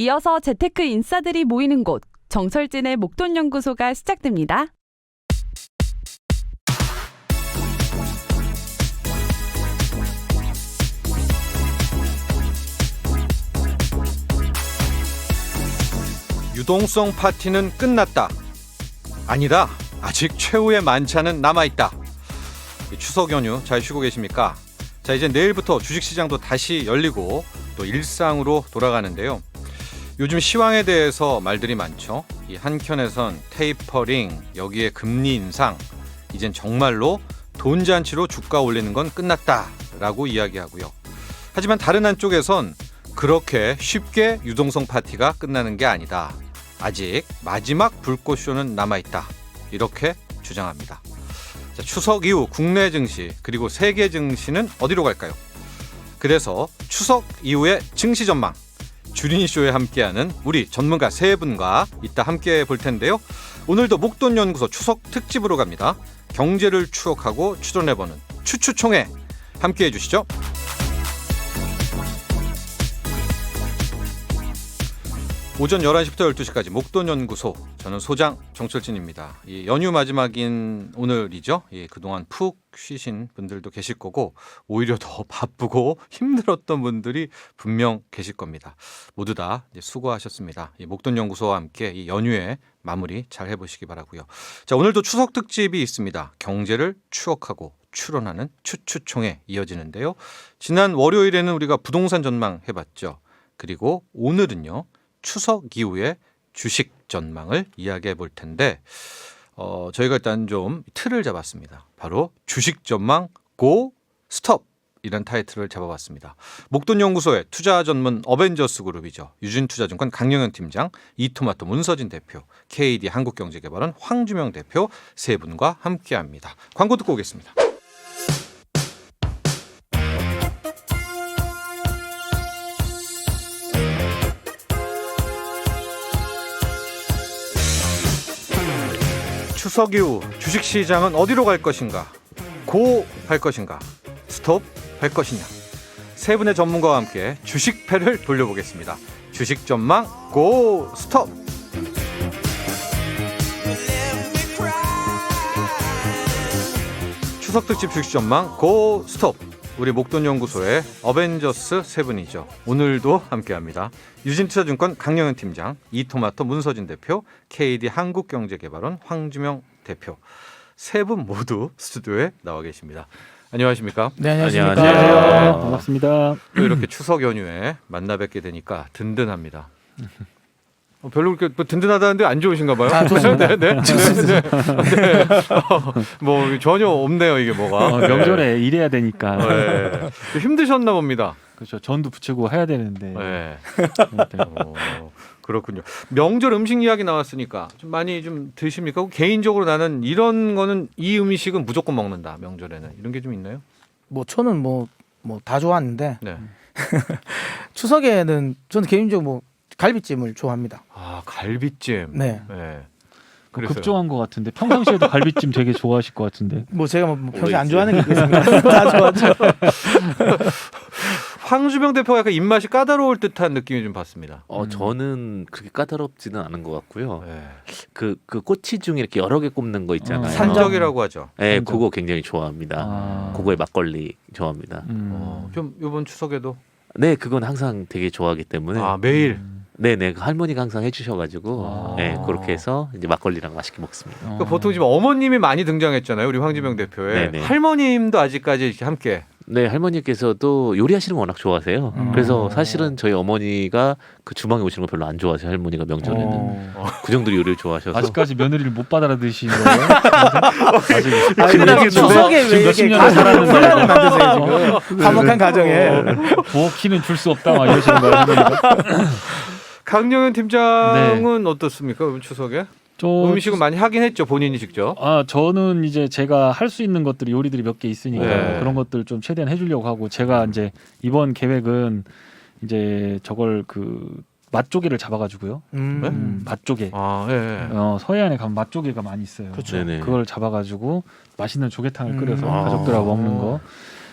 이어서 재테크 인싸들이 모이는 곳, 정철진의 목돈연구소가 시작됩니다. 유동성 파티는 끝났다. 아니다. 아직 최후의 만찬은 남아있다. 추석 연휴 잘 쉬고 계십니까? 자, 이제 내일부터 주식시장도 다시 열리고 또 일상으로 돌아가는데요. 요즘 시황에 대해서 말들이 많죠. 이 한켠에선 테이퍼링, 여기에 금리 인상, 이젠 정말로 돈잔치로 주가 올리는 건 끝났다라고 이야기하고요. 하지만 다른 한쪽에선 그렇게 쉽게 유동성 파티가 끝나는 게 아니다. 아직 마지막 불꽃쇼는 남아있다. 이렇게 주장합니다. 자, 추석 이후 국내 증시 그리고 세계 증시는 어디로 갈까요? 그래서 추석 이후의 증시 전망, 주린이쇼에 함께하는 우리 전문가 세 분과 이따 함께 볼 텐데요. 오늘도 목돈연구소 추석 특집으로 갑니다. 경제를 추억하고 추론해보는 추추총회 함께해 주시죠. 오전 11시부터 12시까지 목돈연구소, 저는 소장 정철진입니다. 이 연휴 마지막인 오늘이죠. 그동안 푹 쉬신 분들도 계실 거고 오히려 더 바쁘고 힘들었던 분들이 분명 계실 겁니다. 모두 다 수고하셨습니다. 목돈연구소와 함께 이 연휴에 마무리 잘 해보시기 바라고요. 자, 오늘도 추석 특집이 있습니다. 경제를 추억하고 추론하는 추추총회 이어지는데요. 지난 월요일에는 우리가 부동산 전망 해봤죠. 그리고 오늘은요, 추석 이후에 주식 전망을 이야기해 볼 텐데 저희가 일단 좀 틀을 잡았습니다. 바로 주식 전망 고 스톱, 이런 타이틀을 잡아봤습니다. 목돈연구소의 투자 전문 어벤져스 그룹이죠. 유진투자증권 강영현 팀장, 이토마토 문서진 대표, KD 한국경제개발원 황주명 대표 세 분과 함께합니다. 광고 듣고 오겠습니다. 추석 이후 주식시장은 어디로 갈 것인가? 고 할 것인가? 스톱 할 것이냐? 세 분의 전문가와 함께 주식패를 돌려보겠습니다. 주식 전망 고 스톱! 추석 특집 주식 전망 고 스톱! 우리 목돈연구소의 어벤져스 세 분이죠. 오늘도 함께합니다. 유진투자증권 강영현 팀장, 이토마토 문서진 대표, KD 한국경제개발원 황주명 대표, 세 분 모두 스튜디오에 나와 계십니다. 안녕하십니까? 네, 안녕하십니까? 안녕하세요. 반갑습니다. 또 이렇게 추석 연휴에 만나 뵙게 되니까 든든합니다. 별로 그렇게 뭐 든든하다는데 안 좋으신가 봐요. 아, 좋습니다. 네. 뭐 전혀 없네요, 이게 뭐가. 명절에 일해야 되니까. 네. 힘드셨나 봅니다. 그렇죠. 전도 부치고 해야 되는데. 네. 그렇군요. 명절 음식 이야기 나왔으니까 좀 많이 좀 드십니까? 개인적으로 나는 이런 거는, 이 음식은 무조건 먹는다, 명절에는. 이런 게 좀 있나요? 뭐 저는 뭐 다 좋아하는데 네. 추석에는 저는 개인적으로 뭐 갈비찜을 좋아합니다. 아, 갈비찜. 네. 그래서요. 급조한 것 같은데 평상시에도 갈비찜 되게 좋아하실 것 같은데. 뭐 제가 뭐 평소에 안 좋아하는 게 있겠습니까? 다 좋아하죠. 황주명 대표가 약간 입맛이 까다로울 듯한 느낌이 좀 받습니다. 저는 그렇게 까다롭지는 않은 것 같고요. 네. 그 꼬치 중에 이렇게 여러 개 꼽는 거 있잖아요. 산적이라고 하죠. 네, 산적. 그거 굉장히 좋아합니다. 그거의 막걸리 좋아합니다. 좀 이번 추석에도 네, 그건 항상 되게 좋아하기 때문에. 매일. 네네, 그 할머니가 항상 해주셔가지고 네, 그렇게 해서 이제 막걸리랑 맛있게 먹습니다. 그러니까 보통 지금 어머님이 많이 등장했잖아요, 우리 황주명 대표의. 네네. 할머님도 아직까지 이렇게 함께. 네, 할머니께서도 요리하시는 거 워낙 좋아하세요. 그래서 사실은 저희 어머니가 그 주방에 오시는 거 별로 안 좋아하세요. 할머니가 명절에는 그 정도로 요리를 좋아하셔서. 아직까지 며느리를 못 받아라 드시는 거예요? 아직 추석에 왜 몇십 이렇게 년을 가정을 살았는데. 혼란을 만드세요 지금? 화목한 가정에. 부엌키는 줄 수 없다 막 이러시는 거예요. 강영현 팀장은 어떻습니까, 이번 추석에? 음식은 많이 하긴 했죠, 본인이 직접. 저는 이제 제가 할 수 있는 것들이 요리들이 몇 개 있으니까 네. 그런 것들 좀 최대한 해주려고 하고, 제가 이제 이번 계획은 이제 저걸 그 맛조개를 잡아가지고요. 맛조개. 서해안에 가면 맛조개가 많이 있어요. 그렇죠. 네네. 그걸 잡아가지고 맛있는 조개탕을 끓여서 가족들하고 먹는 거.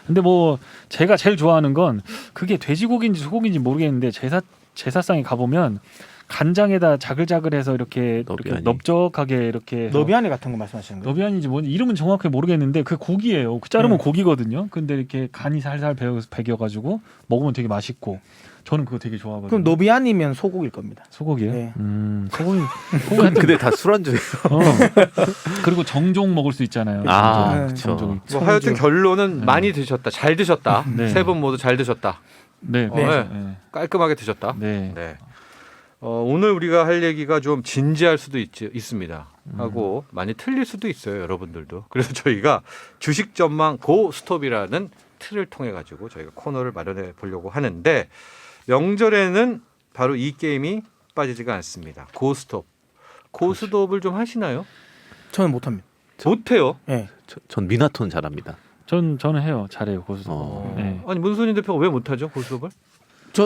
근데 뭐 제가 제일 좋아하는 건 그게 돼지고기인지 소고기인지 모르겠는데 제사상에 가보면 간장에다 자글자글해서 이렇게 너비아니. 넓적하게 이렇게 너비아니 같은 거 말씀하시는 거예요? 너비아니인지 뭐 이름은 정확하게 모르겠는데 그 고기예요. 그 자르면 고기거든요. 근데 이렇게 간이 살살 배겨가지고 먹으면 되게 맛있고 저는 그거 되게 좋아하거든요. 그럼 너비아니면 소고기일 겁니다. 소고기요? 네. 소고기 근데 다 술안주예요. 그리고 정종 먹을 수 있잖아요. 아, 네. 그렇죠. 정종이. 뭐 하여튼 결론은 네. 많이 드셨다. 잘 드셨다. 네. 세 분 모두 잘 드셨다. 네, 네. 네. 깔끔하게 드셨다. 네. 네. 오늘 우리가 할 얘기가 좀 진지할 수도 있습니다. 하고 많이 틀릴 수도 있어요, 여러분들도. 그래서 저희가 주식 전망 고 스톱이라는 틀을 통해 가지고 저희가 코너를 마련해 보려고 하는데 명절에는 바로 이 게임이 빠지지가 않습니다. 고 스톱. 고 스톱을 좀 하시나요? 저는 못합니다. 못해요. 네. 전 미나톤 잘합니다. 저는 해요. 잘해요. 고수. 네. 아니 문선인 대표가 왜 못하죠, 고 스톱을?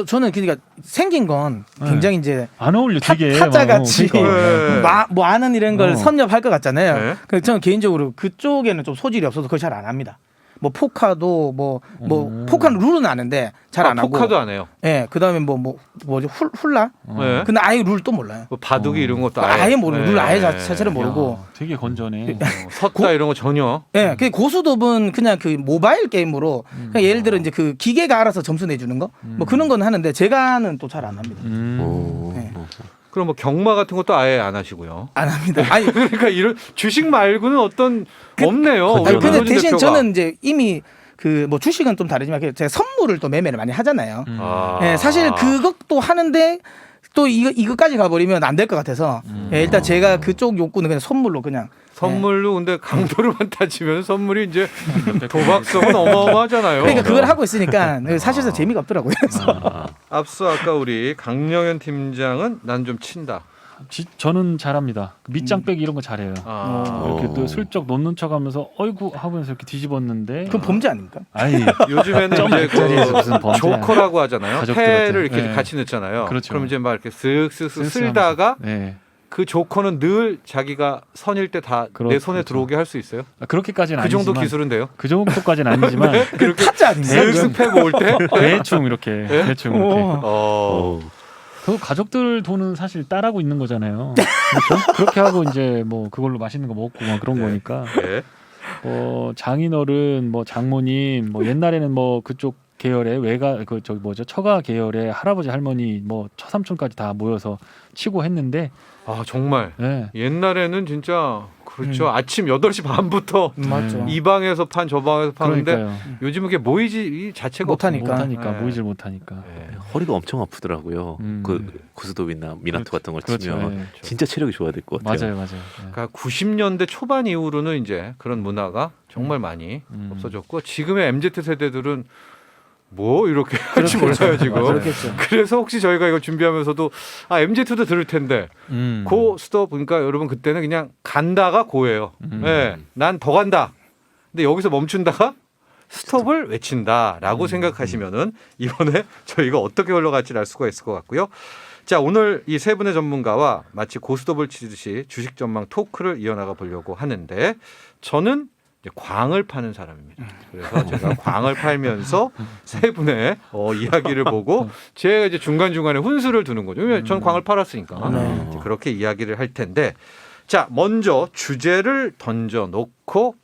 저는 그러니까 생긴 건 굉장히 이제 안 어울려 되게. 타짜같이 그러니까. 뭐 아는 이런 걸 섭렵할 것 같잖아요. 네. 그래서 저는 개인적으로 그쪽에는 좀 소질이 없어서 그걸 잘 안 합니다. 뭐 포카도 뭐 포카는 룰은 아는데 잘 안 하고. 포카도 안 해요. 예, 그다음에 뭐지 훌라? 네. 근데 아예 룰 또 몰라요. 뭐 바둑이 이런 것도 아예 모르고 룰 아예 네. 자체를 모르고. 야, 되게 건전해. 섰다 이런 거 전혀. 예, 그 고수톱은 그냥 그 모바일 게임으로 그냥 예를 들어 이제 그 기계가 알아서 점수 내주는 거 뭐 그런 건 하는데 제가는 또 잘 안 합니다. 오. 네. 그럼 뭐 경마 같은 것도 아예 안 하시고요. 안 합니다. 아니, 그러니까 이런 주식 말고는 어떤 없네요. 아니 우리 근데 문호준 대신 대표가. 저는 이제 이미 그 뭐 주식은 좀 다르지만 제가 선물을 또 매매를 많이 하잖아요. 아. 예, 사실 그것도 하는데 또 이거까지 가버리면 안 될 것 같아서 예, 일단 제가 그쪽 욕구는 그냥 선물로 그냥 선물로 근데 강도로만 따지면 선물이 이제 도박성은 어마어마하잖아요. 그러니까 그걸 하고 있으니까 사실상 재미가 없더라고요. 앞서 아까 우리 강령현 팀장은 난 좀 친다. 저는 잘합니다. 밑장 빼기 이런 거 잘해요. 이렇게 또 슬쩍 놓는 척하면서 어이구 하면서 이렇게 뒤집었는데. 그건 범죄 아닙니까? 아니 요즘에는 이제 점짜리에서 무슨 범죄야. 조커라고 하잖아요. 가족들한테. 패를 이렇게 네. 같이 넣잖아요. 그렇죠. 그럼 이제 막 이렇게 쓱쓱쓱 쓸다가 네. 그 조커는 늘 자기가 선일 때 다 내 손에 들어오게 할 수 있어요. 그렇게까지는 그 정도 아니지만 기술은 돼요. 그 정도까지는 아니지만 그렇게 타짜 아닌가요? 쓱쓱 패 모을 때. 대충 이렇게 대충 이렇게. 어. 그 가족들 돈은 사실 딸하고 있는 거잖아요. 그렇죠? 그렇게 하고 이제 뭐 그걸로 맛있는 거 먹고 막 그런 거니까. 네. 장인어른, 뭐 장모님, 뭐 옛날에는 뭐 그쪽 계열의 처가 계열의 할아버지 할머니 뭐 처삼촌까지 다 모여서 치고 했는데. 아 정말 네. 옛날에는 진짜 그렇죠. 아침 8시 반부터 맞죠. 이 방에서 판 저 방에서 파는데 그러니까요. 요즘은 그게 모이지 이 자체가 못하니까. 못하니까 네. 모이질 못하니까. 네. 허리가 엄청 아프더라고요. 그 고스톱이나 미나토 같은 걸 치면 그렇죠. 네. 진짜 체력이 좋아야 될 것 같아요. 맞아요. 그러니까 90년대 초반 이후로는 이제 그런 문화가 정말 많이 없어졌고 지금의 MZ 세대들은 뭐 이렇게 할지 몰라요 지금. 그렇겠죠. 그래서 혹시 저희가 이거 준비하면서도 MZ도 들을 텐데 고 스톱 그러니까 여러분 그때는 그냥 간다가 고예요. 네, 난 더 간다. 근데 여기서 멈춘다가 스톱을 외친다라고 생각하시면은 이번에 저희가 어떻게 흘러갈지 알 수가 있을 것 같고요. 자 오늘 이 세 분의 전문가와 마치 고스톱을 치듯이 주식 전망 토크를 이어나가 보려고 하는데 저는 이제 광을 파는 사람입니다. 그래서 제가 광을 팔면서 세 분의 이야기를 보고 제가 이제 중간 중간에 훈수를 두는 거죠. 왜냐면 전 광을 팔았으니까 이제 그렇게 이야기를 할 텐데 자 먼저 주제를 던져 놓고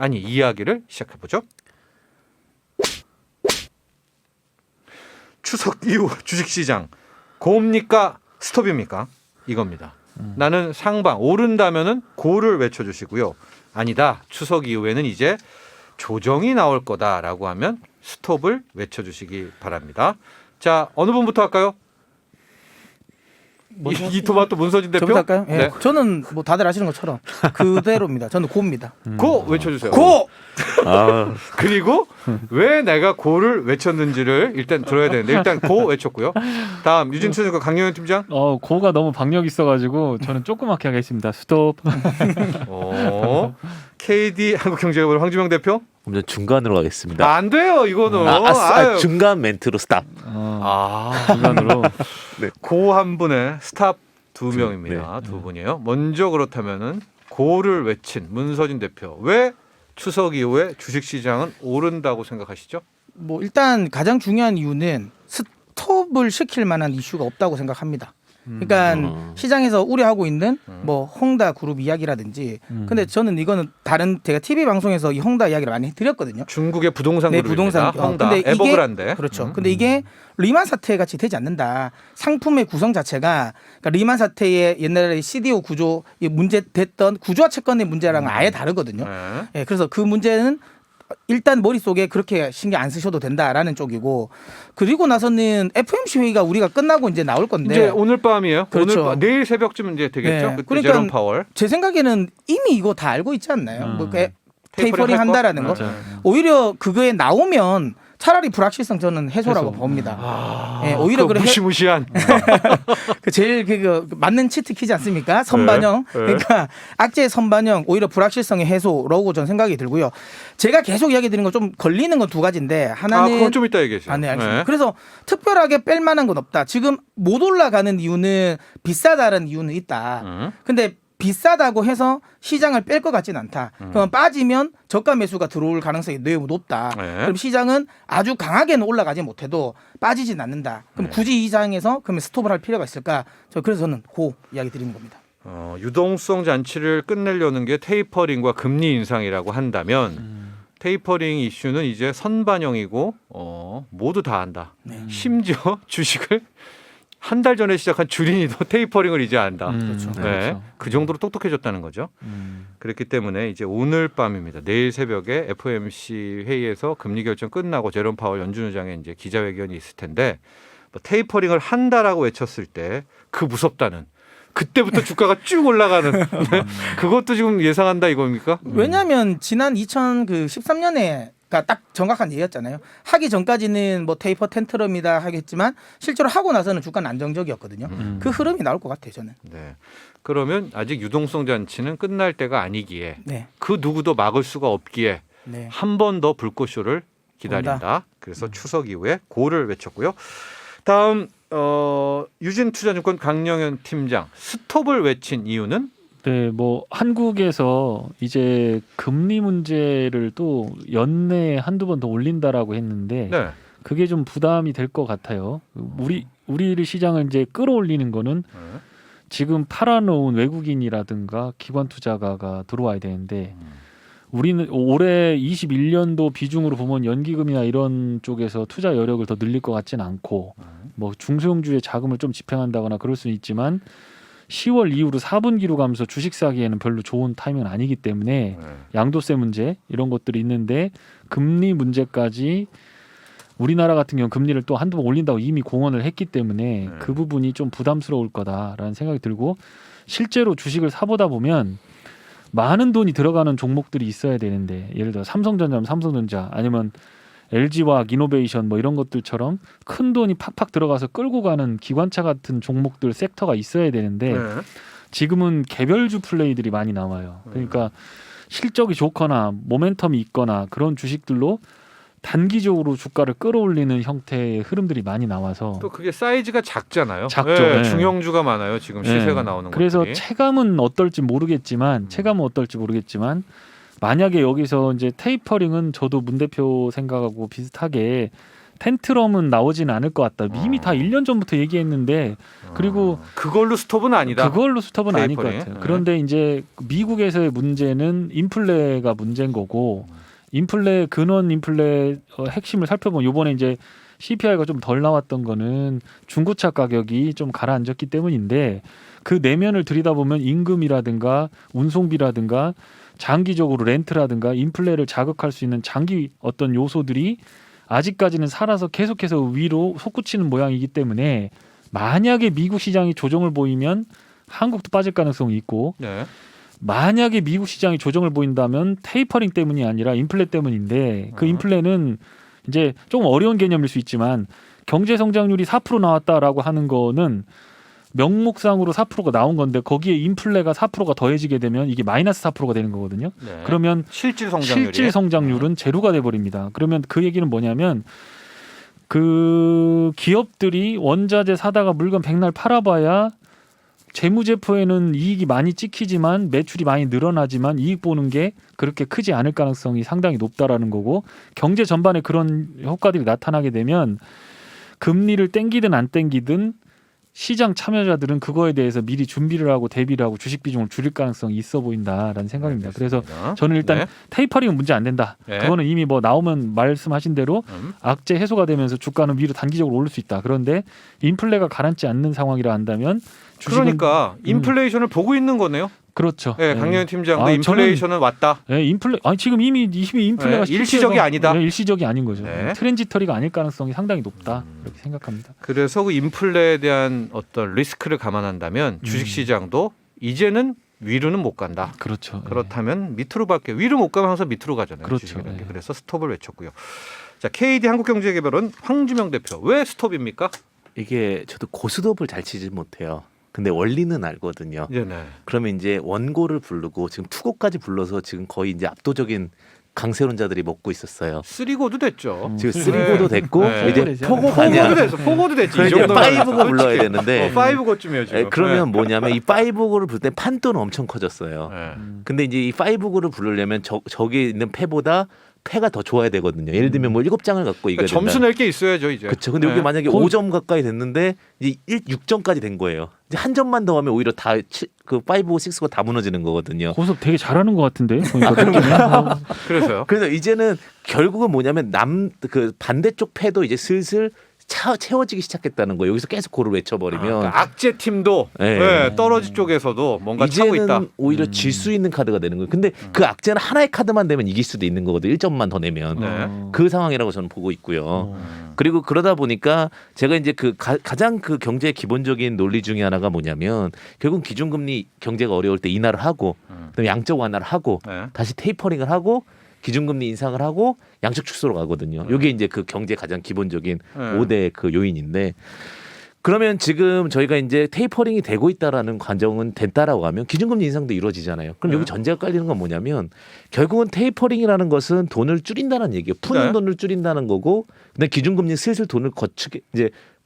이야기를 시작해 보죠. 추석 이후 주식시장 고입니까 스톱입니까? 이겁니다. 나는 상방 오른다면은 고를 외쳐주시고요. 아니다 추석 이후에는 이제 조정이 나올 거다라고 하면 스톱을 외쳐주시기 바랍니다. 자 어느 분부터 할까요? 이 토마토 문서진 대표. 저부터 할까요? 예. 네. 저는 뭐 다들 아시는 것처럼 그대로입니다. 저는 고입니다. 고 외쳐주세요. 고! 그리고 왜 내가 고를 외쳤는지를 일단 들어야 되는데 일단 고 외쳤고요. 다음 유진수 선수과 강영현 팀장. 고가 너무 박력 있어가지고 저는 조그맣게 하겠습니다. 스톱. KD 한국경제협회 황주명 대표. 그럼 전 중간으로 가겠습니다. 안 돼요 이거는. 중간 멘트로 스탑. 중간으로. 고 한 분에 스탑 두 명입니다. 두 분이에요. 먼저 그렇다면은 고를 외친 문서진 대표. 왜 추석 이후에 주식시장은 오른다고 생각하시죠? 뭐 일단 가장 중요한 이유는 스톱을 시킬 만한 이슈가 없다고 생각합니다. 그러니까 시장에서 우려하고 있는 뭐 홍다 그룹 이야기라든지 근데 저는 이거는 다른 제가 TV 방송에서 이 홍다 이야기를 많이 드렸거든요. 중국의 부동산 네, 그룹입니다. 부동산. 홍다, 근데 이게- 에버그란데. 그렇죠. 근데 이게 리만 사태 같이 되지 않는다. 상품의 구성 자체가 그러니까 리만 사태의 옛날에 CDO 구조 문제됐던 구조화 채권의 문제랑은 아예 다르거든요. 네. 예, 그래서 그 문제는 일단 머릿속에 그렇게 신경 안 쓰셔도 된다라는 쪽이고 그리고 나서는 FOMC 회의가 우리가 끝나고 이제 나올 건데 이제 오늘 밤이에요. 그렇죠. 오늘 내일 새벽쯤 이제 되겠죠. 네. 그때 그러니까 제롬 파월. 제 생각에는 이미 이거 다 알고 있지 않나요? 뭐 테이퍼링 테이퍼링 할 거? 한다라는 거. 맞아요. 오히려 그거에 나오면 차라리 불확실성 저는 해소라고 해소. 봅니다. 예, 오히려 그 그래 무시무시한. 그 제일 그 맞는 치트키지 않습니까? 선반영. 네. 그러니까 악재의 선반영 오히려 불확실성의 해소라고 저는 생각이 들고요. 제가 계속 이야기 드리는 건 좀 걸리는 건 두 가지인데 하나는 그건 좀 이따 얘기하세요. 네, 알겠습니다. 네. 그래서 특별하게 뺄 만한 건 없다. 지금 못 올라가는 이유는 비싸다는 이유는 있다. 근데 비싸다고 해서 시장을 뺄 것 같진 않다. 그럼 빠지면 저가 매수가 들어올 가능성이 매우 높다. 네. 그럼 시장은 아주 강하게는 올라가지 못해도 빠지진 않는다. 그럼 네. 굳이 이 장에서 그러면 스톱을 할 필요가 있을까? 그래서 저는 그 이야기 드리는 겁니다. 유동성 잔치를 끝내려는 게 테이퍼링과 금리 인상이라고 한다면 테이퍼링 이슈는 이제 선반영이고 모두 다 한다. 네. 심지어 주식을 한 달 전에 시작한 주린이도 테이퍼링을 이제 안다. 그렇죠. 네. 그렇죠. 그 정도로 똑똑해졌다는 거죠. 그렇기 때문에 이제 오늘 밤입니다. 내일 새벽에 FOMC 회의에서 금리 결정 끝나고 제롬 파월 연준 의장의 이제 기자회견이 있을 텐데 뭐 테이퍼링을 한다라고 외쳤을 때 그 무섭다는 그때부터 주가가 쭉 올라가는 그것도 지금 예상한다 이겁니까? 왜냐하면 지난 2013년에 딱 정확한 얘기였잖아요. 하기 전까지는 뭐 테이퍼 텐트럼이다 하겠지만 실제로 하고 나서는 주가는 안정적이었거든요. 그 흐름이 나올 것 같아요, 저는. 네. 그러면 아직 유동성 잔치는 끝날 때가 아니기에 네, 그 누구도 막을 수가 없기에 네. 한 번 더 불꽃쇼를 기다린다. 온다. 그래서 추석 이후에 고를 외쳤고요. 다음 유진투자증권 강영현 팀장 스톱을 외친 이유는 네, 뭐 한국에서 이제 금리 문제를 또 연내에 한두 번 더 올린다라고 했는데 네. 그게 좀 부담이 될 것 같아요. 우리 시장을 이제 끌어올리는 거는 지금 팔아놓은 외국인이라든가 기관 투자가가 들어와야 되는데 우리는 올해 21년도 비중으로 보면 연기금이나 이런 쪽에서 투자 여력을 더 늘릴 것 같지는 않고 뭐 중소형주에 자금을 좀 집행한다거나 그럴 수는 있지만 10월 이후로 4분기로 가면서 주식 사기에는 별로 좋은 타이밍은 아니기 때문에 양도세 문제 이런 것들이 있는데 금리 문제까지 우리나라 같은 경우 금리를 또 한두 번 올린다고 이미 공언을 했기 때문에 그 부분이 좀 부담스러울 거다라는 생각이 들고 실제로 주식을 사보다 보면 많은 돈이 들어가는 종목들이 있어야 되는데 예를 들어 삼성전자면 삼성전자 아니면 LG화학 이노베이션 뭐 이런 것들처럼 큰 돈이 팍팍 들어가서 끌고 가는 기관차 같은 종목들 섹터가 있어야 되는데 지금은 개별주 플레이들이 많이 나와요. 그러니까 실적이 좋거나 모멘텀이 있거나 그런 주식들로 단기적으로 주가를 끌어올리는 형태의 흐름들이 많이 나와서 또 그게 사이즈가 작잖아요. 작죠. 네, 네. 중형주가 많아요. 지금 시세가 네. 나오는 그래서 것들이. 체감은 어떨지 모르겠지만 만약에 여기서 이제 테이퍼링은 저도 문 대표 생각하고 비슷하게 텐트럼은 나오지는 않을 것 같다. 이미 다 1년 전부터 얘기했는데 그리고 그걸로 스톱은 아니다. 그걸로 스톱은 아닐 것 테이퍼링. 같아요. 네. 그런데 이제 미국에서의 문제는 인플레가 문제인 거고 인플레 근원 인플레 핵심을 살펴보면 이번에 이제 CPI가 좀 덜 나왔던 거는 중고차 가격이 좀 가라앉았기 때문인데 그 내면을 들여다보면 임금이라든가 운송비라든가 장기적으로 렌트라든가 인플레를 자극할 수 있는 장기 어떤 요소들이 아직까지는 살아서 계속해서 위로 솟구치는 모양이기 때문에 만약에 미국 시장이 조정을 보이면 한국도 빠질 가능성이 있고 네. 만약에 미국 시장이 조정을 보인다면 테이퍼링 때문이 아니라 인플레 때문인데 그 인플레는 이제 좀 어려운 개념일 수 있지만 경제 성장률이 4% 나왔다라고 하는 거는 명목상으로 4%가 나온 건데 거기에 인플레가 4%가 더해지게 되면 이게 마이너스 4%가 되는 거거든요. 네. 그러면 실질 성장률이 실질 성장률은 제로가 돼 버립니다. 그러면 그 얘기는 뭐냐면 그 기업들이 원자재 사다가 물건 백날 팔아봐야 재무제표에는 이익이 많이 찍히지만 매출이 많이 늘어나지만 이익 보는 게 그렇게 크지 않을 가능성이 상당히 높다라는 거고 경제 전반에 그런 효과들이 나타나게 되면 금리를 땡기든 안 땡기든 시장 참여자들은 그거에 대해서 미리 준비를 하고 대비를 하고 주식 비중을 줄일 가능성이 있어 보인다라는 생각입니다. 그래서 저는 일단 네. 테이퍼링은 문제 안 된다. 네. 그거는 이미 뭐 나오면 말씀하신 대로 악재 해소가 되면서 주가는 위로 단기적으로 오를 수 있다. 그런데 인플레가 가라앉지 않는 상황이라 한다면 주식은 그러니까 인플레이션을 보고 있는 거네요. 그렇죠. 네, 강영현 팀장도 아, 인플레이션은 왔다. 네, 지금 이미 인플레가 네, 일시적이 아니다. 네, 일시적이 아닌 거죠. 네. 트랜지터리가 아닐 가능성이 상당히 높다. 이렇게 생각합니다. 그래서 그 인플레에 대한 어떤 리스크를 감안한다면 주식시장도 이제는 위로는 못 간다. 그렇죠. 그렇다면 밑으로밖에 위로 못 가면 항상 밑으로 가잖아요. 그렇죠. 주식이라는 게. 네. 그래서 스톱을 외쳤고요. 자, KD 한국경제개발원 황주명 대표 왜 스톱입니까? 이게 저도 고스톱을 잘 치지 못해요. 근데 원리는 알거든요. 네네. 그러면 이제 원고를 부르고 지금 투고까지 불러서 지금 거의 이제 압도적인 강세론자들이 먹고 있었어요. 쓰리고도 됐죠. 지금 네. 쓰리고도 됐고 네. 이제 포고되지 포고 포고도 아니야. 됐어. 포고도 됐지. 이 그럼 이제 정도면 파이브고 불러야 솔직히. 되는데 파이브고쯤이에요 지금. 그러면 뭐냐면 이 파이브고를 부를 때 판도는 엄청 커졌어요. 네. 근데 이제 이 파이브고를 부르려면 저기 있는 패보다 패가 더 좋아야 되거든요. 예를 들면 뭐 7장을 갖고 이겨야 그러니까 점수 된다. 낼 게 있어야죠 이제. 그렇죠. 근데 여기 만약에 5점 가까이 됐는데 이제 6점까지 된 거예요. 이제 한 점만 더 하면 오히려 다 그 5, 6가 다 무너지는 거거든요. 고스톱 되게 잘하는 것 같은데. 보니까 그래서요. 그래서 이제는 결국은 뭐냐면 그 반대쪽 패도 이제 슬슬 채워지기 시작했다는 거예요. 여기서 계속 고를 외쳐버리면 그러니까 악재 팀도 네. 네, 떨어진 쪽에서도 뭔가 차고 있다. 이제는 오히려 질 수 있는 카드가 되는 거예요. 근데 그 악재는 하나의 카드만 되면 이길 수도 있는 거거든요. 1점만 더 내면. 네. 그 상황이라고 저는 보고 있고요. 그리고 그러다 보니까 제가 이제 그 가장 그 경제의 기본적인 논리 중에 하나가 뭐냐면 결국 기준금리 경제가 어려울 때 인하를 하고 그다음에 양적 완화를 하고 네. 다시 테이퍼링을 하고 기준금리 인상을 하고 양적 축소로 가거든요. 이게 이제 그 경제 가장 기본적인 네. 5대 그 요인인데 그러면 지금 저희가 이제 테이퍼링이 되고 있다라는 관정은 됐다라고 하면 기준금리 인상도 이루어지잖아요. 그럼 여기 네. 전제가 깔리는 건 뭐냐면 결국은 테이퍼링이라는 것은 돈을 줄인다는 얘기예요. 푸는 네. 돈을 줄인다는 거고 근데 기준금리 슬슬 돈을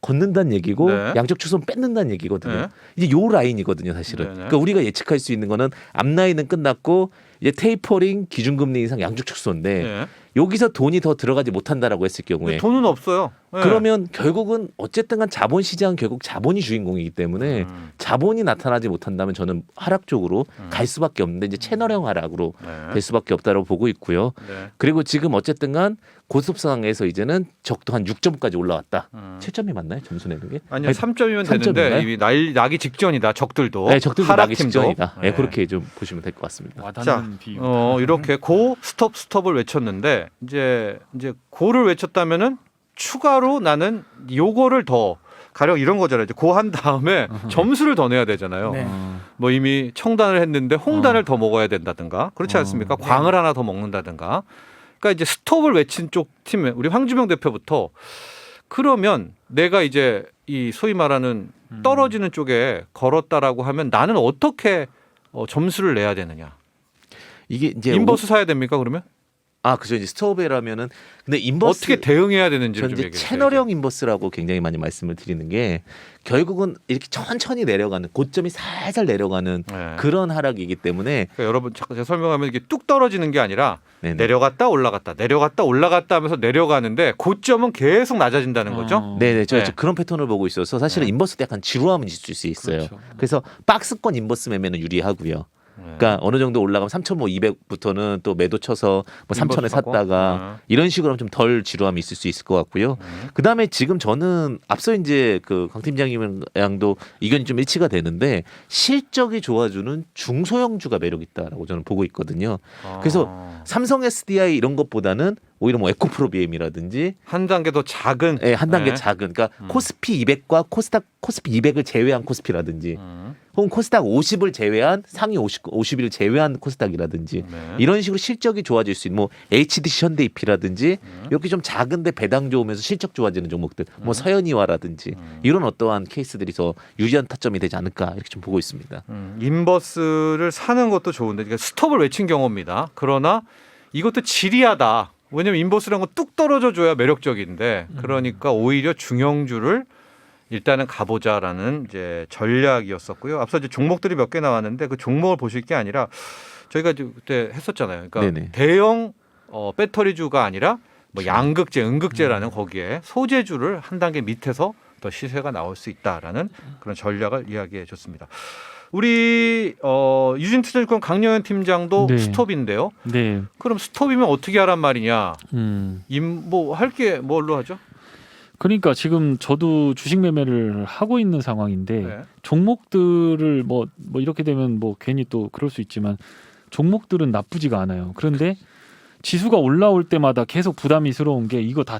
걷는다는 얘기고 네. 양적 축소는 뺏는다는 얘기거든요. 네. 이제 요 라인이거든요, 사실은. 네, 네. 그러니까 우리가 예측할 수 있는 거는 앞 라인은 끝났고 이제 테이퍼링, 기준금리 인상, 양적 축소인데 네. 여기서 돈이 더 들어가지 못한다라고 했을 경우에 돈은 없어요. 네. 그러면 결국은 어쨌든간 자본시장 결국 자본이 주인공이기 때문에 자본이 나타나지 못한다면 저는 하락 쪽으로 갈 수밖에 없는데 이제 채널형 하락으로 네. 될 수밖에 없다고 보고 있고요. 네. 그리고 지금 어쨌든간 고스톱 상황에서 이제는 적도 한 6점까지 올라왔다. 음. 7점이 맞나요? 점수 내는 게? 아니요, 아니, 3점이면 3점인가요? 되는데 이미 나기 직전이다. 적들도. 네, 적들도 나기 하락팀도. 직전이다. 네, 네. 그렇게 좀 보시면 될 것 같습니다. 와닿는 비유. 이렇게 고 스톱을 외쳤는데 이제 고를 외쳤다면은 추가로 나는 요거를 더 가령 이런 거잖아요. 이제 고 한 다음에 점수를 더 내야 되잖아요. 네. 뭐 이미 청단을 했는데 홍단을 더 먹어야 된다든가 그렇지 않습니까? 광을 하나 더 먹는다든가. 그러니까 이제 스톱을 외친 쪽 팀에 우리 황주명 대표부터 그러면 내가 이제 이 소위 말하는 떨어지는 쪽에 걸었다라고 하면 나는 어떻게 점수를 내야 되느냐? 이게 이제 인버스 사야 됩니까 그러면? 그죠. 이제 스톱이라면은 근데 인버스 어떻게 대응해야 되는지를 전 좀 이제 얘기해 주세요. 채널형 인버스라고 굉장히 많이 말씀을 드리는 게 결국은 이렇게 천천히 내려가는 고점이 살살 내려가는 네. 그런 하락이기 때문에 그러니까 여러분 잠깐 제가 설명하면 이게 뚝 떨어지는 게 아니라 네네. 내려갔다 올라갔다 내려갔다 올라갔다 하면서 내려가는데 고점은 계속 낮아진다는 거죠. 네네 저 네. 그런 패턴을 보고 있어서 사실은 네. 인버스 때 약간 지루함은 있을 수 있어요. 그렇죠. 그래서 박스권 인버스 매매는 유리하고요. 네. 그러니까 어느 정도 올라가면 3,200부터는 또 매도 쳐서 뭐 3,000에 인버스 사고? 샀다가 이런 식으로 하면 좀 덜 지루함이 있을 수 있을 것 같고요. 그다음에 지금 저는 앞서 이제 그 강 팀장님양도 의견이 좀 일치가 되는데 실적이 좋아주는 중소형주가 매력 있다라고 저는 보고 있거든요. 그래서 삼성 SDI 이런 것보다는 오히려 뭐 에코프로 BM이라든지 한 단계 더 작은 한 단계 네. 작은 그러니까 코스피 200과 코스피 200을 제외한 코스피라든지 혹은 코스닥 50을 제외한 상위 50을 제외한 코스닥이라든지 네. 이런 식으로 실적이 좋아질 수 있는 뭐 HDC 현대IP라든지 이렇게 좀 작은데 배당 좋으면서 실적 좋아지는 종목들 뭐 서현이와라든지 이런 어떠한 케이스들이 더 유리한 타점이 되지 않을까 이렇게 좀 보고 있습니다. 인버스를 사는 것도 좋은데 그러니까 스톱을 외친 경우입니다. 그러나 이것도 지리하다. 왜냐면 인버스라는 건 뚝 떨어져 줘야 매력적인데 그러니까 오히려 중형주를 일단은 가보자라는 이제 전략이었었고요. 앞서 이제 종목들이 몇 개 나왔는데 그 종목을 보실 게 아니라 저희가 이제 그때 했었잖아요. 그러니까 네네. 대형 배터리주가 아니라 뭐 양극재, 음극재라는 거기에 소재주를 한 단계 밑에서 더 시세가 나올 수 있다라는 그런 전략을 이야기해 줬습니다. 우리 유진투자증권 강영현 팀장도 네. 스톱인데요. 네. 그럼 스톱이면 어떻게 하란 말이냐? 뭐 할 게 뭘로 하죠? 그러니까 지금 저도 주식 매매를 하고 있는 상황인데 네. 종목들을 뭐 이렇게 되면 뭐 괜히 또 그럴 수 있지만 종목들은 나쁘지가 않아요. 그런데 지수가 올라올 때마다 계속 부담이스러운 게 이거 다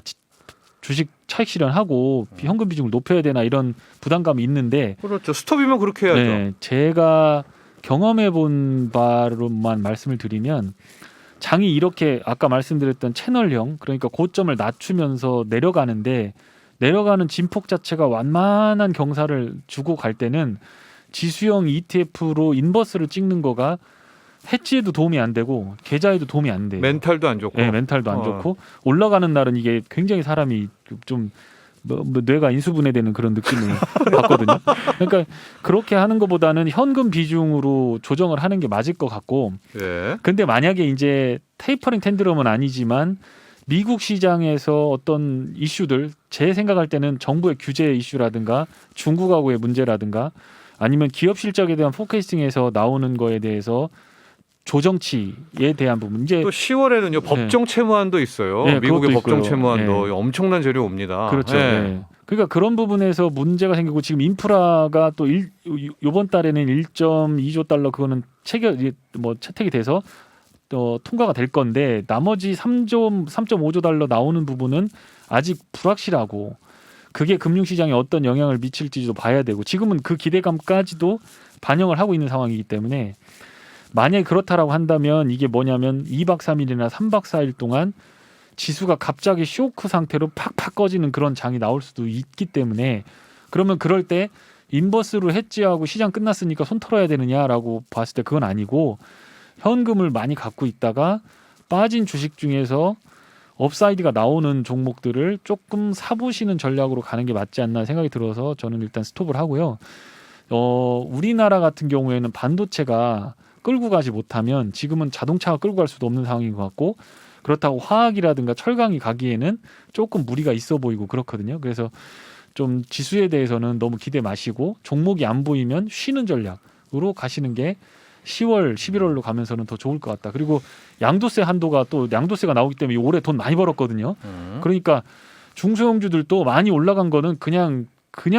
주식 차익 실현하고 현금 비중을 높여야 되나 이런 부담감이 있는데 그렇죠. 스톱이면 그렇게 해야죠. 네, 제가 경험해 본 바로만 말씀을 드리면 장이 이렇게 아까 말씀드렸던 채널형 그러니까 고점을 낮추면서 내려가는 진폭 자체가 완만한 경사를 주고 갈 때는 지수형 ETF로 인버스를 찍는 거가 해지에도 도움이 안 되고 계좌에도 도움이 안 돼요. 멘탈도 안 좋고. 네, 멘탈도 안 좋고 올라가는 날은 이게 굉장히 사람이 좀 뇌가 인수분해되는 그런 느낌을 받거든요. 그러니까 그렇게 하는 것보다는 현금 비중으로 조정을 하는 게 맞을 것 같고. 예. 근데 만약에 이제 테이퍼링 텐드럼은 아니지만 미국 시장에서 어떤 이슈들 제 생각할 때는 정부의 규제 이슈라든가 중국하고의 문제라든가 아니면 기업 실적에 대한 포캐스팅에서 나오는 거에 대해서 조정치에 대한 부분 이제 또 10월에는요 법정 채무안도 있어요. 네, 미국의 그것도 법정 있고요. 채무안도 네. 엄청난 재료 옵니다. 그렇죠. 네. 네. 그러니까 그런 부분에서 문제가 생기고 지금 인프라가 또 이번 달에는 1.2조 달러 그거는 채택이 돼서 또 통과가 될 건데 나머지 3.5조 달러 나오는 부분은 아직 불확실하고 그게 금융시장에 어떤 영향을 미칠지도 봐야 되고 지금은 그 기대감까지도 반영을 하고 있는 상황이기 때문에 만약에 그렇다라고 한다면 이게 뭐냐면 2박 3일이나 3박 4일 동안 지수가 갑자기 쇼크 상태로 팍팍 꺼지는 그런 장이 나올 수도 있기 때문에 그러면 그럴 때 인버스로 해지하고 시장 끝났으니까 손 털어야 되느냐라고 봤을 때 그건 아니고 현금을 많이 갖고 있다가 빠진 주식 중에서 업사이드가 나오는 종목들을 조금 사보시는 전략으로 가는 게 맞지 않나 생각이 들어서 저는 일단 스톱을 하고요. 우리나라 같은 경우에는 반도체가 끌고 가지 못하면 지금은 자동차가 끌고 갈 수도 없는 상황인 것 같고 그렇다고 화학이라든가 철강이 가기에는 조금 무리가 있어 보이고 그렇거든요. 그래서 좀 지수에 대해서는 너무 기대 마시고 종목이 안 보이면 쉬는 전략으로 가시는 게 10월, 11월로 가면서는 더 좋을 것 같다. 그리고 양도세 한도가 또 양도세가 나오기 때문에 올해 돈 많이 벌었거든요. 그러니까 중소형주들도 많이 올라간 거는 그냥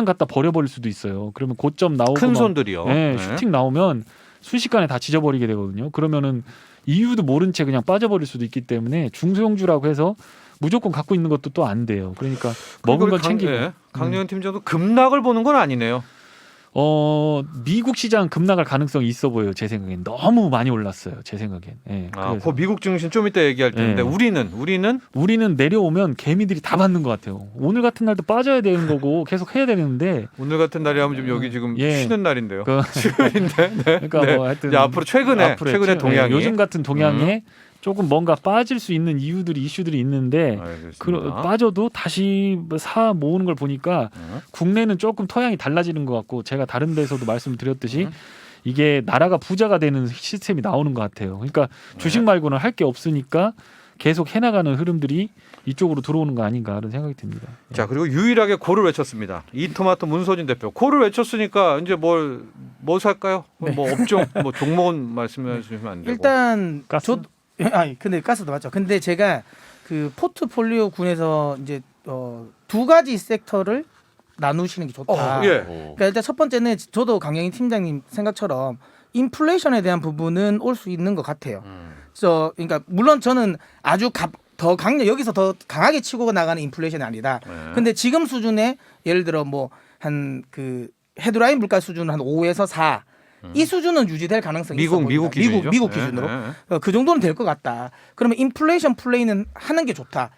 갖다 버려버릴 수도 있어요. 그러면 고점 나오고 큰 손들이요. 네, 슈팅 나오면 순식간에 다 지져버리게 되거든요. 그러면은 이유도 모른 채 그냥 빠져버릴 수도 있기 때문에 중소형주라고 해서 무조건 갖고 있는 것도 또 안 돼요. 그러니까 먹은 건 챙기고. 강영현 팀장도 급락을 보는 건 아니네요. 미국 시장 급락할 가능성이 있어 보여요. 제 생각엔 너무 많이 올랐어요. 제 생각엔. 네, 그 미국 증시 좀 이따 얘기할 텐데 네. 우리는 내려오면 개미들이 다 받는 것 같아요. 오늘 같은 날도 빠져야 되는 거고 계속 해야 되는데 오늘 같은 날이 하면 지금 여기 지금 쉬는 날인데요. 수요일인데. 네. 그러니까 네. 뭐 하여튼 앞으로 최근에 동향이 요즘 같은 동향에 조금 뭔가 빠질 수 있는 이슈들이 있는데 빠져도 다시 모으는 걸 보니까 국내는 조금 토양이 달라지는 것 같고 제가 다른 데서도 말씀을 드렸듯이 이게 나라가 부자가 되는 시스템이 나오는 것 같아요. 그러니까 주식 말고는 할 게 없으니까 계속 해나가는 흐름들이 이쪽으로 들어오는 거 아닌가 하는 생각이 듭니다. 자 그리고 유일하게 고를 외쳤습니다. 이토마토 문서진 대표 고를 외쳤으니까 이제 뭘 살까요? 네. 뭐 업종 뭐 종목은 말씀해 주시면 안 되고 일단 가스? 근데 가스도 맞죠. 근데 제가 그 포트폴리오 군에서 이제 두 가지 섹터를 나누시는 게 좋다. 그러니까 일단 첫 번째는 저도 강영희 팀장님 생각처럼 인플레이션에 대한 부분은 올 수 있는 것 같아요. 그러니까 물론 저는 아주 여기서 더 강하게 치고 나가는 인플레이션이 아니다. 근데 지금 수준에 예를 들어 뭐 한 그 헤드라인 물가 수준은 한 5에서 4. 이 수준은 유지될 가능성이 있어 보입니다. 미국 기준이죠? 미국 기준으로. 그 정도는 될 것 같다. 그러면 인플레이션 플레이는 하는 게 좋다.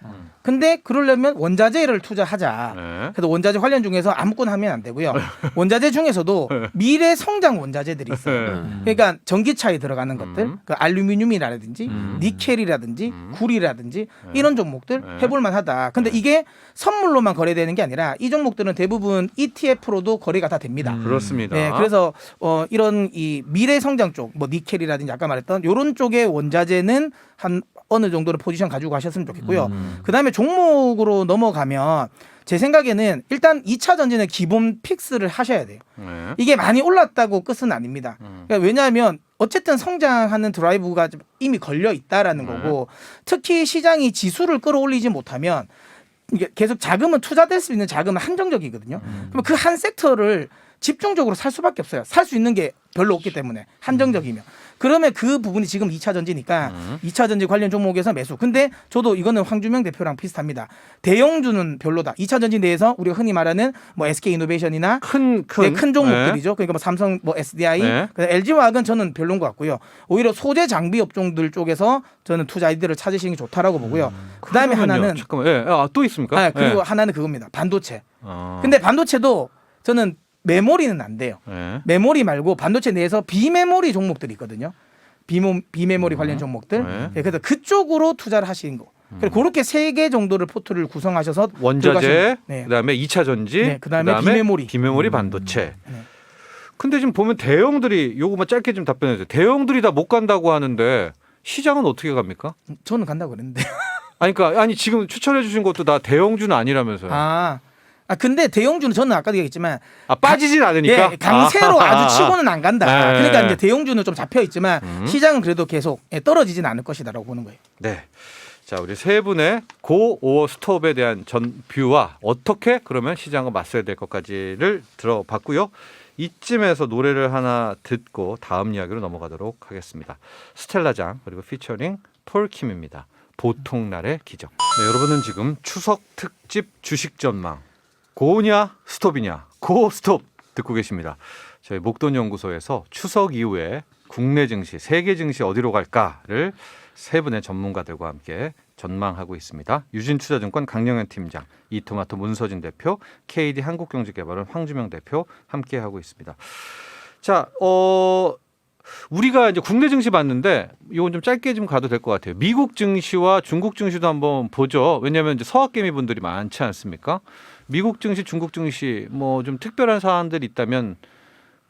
근데 그러려면 원자재를 투자하자. 그래서 원자재 관련 중에서 아무거나 하면 안 되고요. 원자재 중에서도 미래 성장 원자재들이 있어요. 그러니까 전기차에 들어가는 것들, 그 알루미늄이라든지 니켈이라든지 구리라든지 이런 종목들 해볼 만하다. 근데 이게 선물로만 거래되는 게 아니라 이 종목들은 대부분 ETF로도 거래가 다 됩니다. 그렇습니다. 네, 그래서 이런 이런 이 미래 성장 쪽, 뭐 니켈이라든지 아까 말했던 이런 쪽의 원자재는 한 어느 정도로 포지션 가지고 가셨으면 좋겠고요. 그다음에 종목으로 넘어가면 제 생각에는 일단 2차 전지는 기본 픽스를 하셔야 돼요. 네. 이게 많이 올랐다고 끝은 아닙니다. 그러니까 왜냐하면 어쨌든 성장하는 드라이브가 이미 걸려 있다라는 거고, 특히 시장이 지수를 끌어올리지 못하면 이게 계속 자금은 투자될 수 있는 자금은 한정적이거든요. 그러면 그 한 섹터를 집중적으로 살 수밖에 없어요. 살 수 있는 게 별로 없기 때문에 한정적이면. 그러면 그 부분이 지금 2차 전지니까 2차 전지 관련 종목에서 매수. 근데 저도 이거는 황주명 대표랑 비슷합니다. 대형주는 별로다. 2차 전지 내에서 우리가 흔히 말하는 뭐 SK 이노베이션이나 큰 종목들이죠. 그러니까 뭐 삼성, 뭐 SDI, 네. LG화학은 저는 별로인 것 같고요. 오히려 소재 장비 업종들 쪽에서 저는 투자 아이디어를 찾으시는 게 좋다라고 보고요. 그다음에 하나는 잠깐만, 예, 또 있습니까? 아, 그리고 예. 하나는 그겁니다. 반도체. 근데 반도체도 저는 메모리는 안 돼요. 예. 메모리 말고 반도체 내에서 비메모리 종목들이 있거든요. 비메모리 관련 종목들. 네. 예, 그래서 그쪽으로 투자를 하시는 거. 그리고 그렇게 3개 정도를 포트를 구성하셔서 원자재, 네. 그다음에 2차 전지, 네, 그다음에 비메모리. 비메모리 반도체. 네. 근데 지금 보면 대형들이 요거만 짧게 좀 답변해 주세요. 대형들이 다 못 간다고 하는데 시장은 어떻게 갑니까? 저는 간다고 그랬는데. 아니 지금 추천해 주신 것도 다 대형주는 아니라면서요. 근데 대형주는 저는 아까도 얘기했지만 빠지진 않으니까. 예, 강세로 아주 치고는 안 간다. 네. 그러니까 이제 대형주는 좀 잡혀 있지만 시장은 그래도 계속 떨어지진 않을 것이다라고 보는 거예요. 네. 자, 우리 세 분의 고, 오어, 스톱에 대한 뷰와 어떻게 그러면 시장과 맞서야 될 것까지를 들어봤고요. 이쯤에서 노래를 하나 듣고 다음 이야기로 넘어가도록 하겠습니다. 스텔라장 그리고 피처링 폴킴입니다. 보통날의 기적. 네, 여러분은 지금 추석 특집 주식 전망 고냐 스톱이냐 고 스톱 듣고 계십니다. 저희 목돈연구소에서 추석 이후에 국내 증시, 세계 증시 어디로 갈까를 세 분의 전문가들과 함께 전망하고 있습니다. 유진투자증권 강영현 팀장, 이토마토 문서진 대표, KD 한국경제개발원 황주명 대표 함께하고 있습니다. 자, 우리가 이제 국내 증시 봤는데 이건 좀 짧게 좀 가도 될 것 같아요. 미국 증시와 중국 증시도 한번 보죠. 왜냐하면 이제 서학개미 분들이 많지 않습니까? 미국 증시, 중국 증시 뭐 좀 특별한 사안들이 있다면,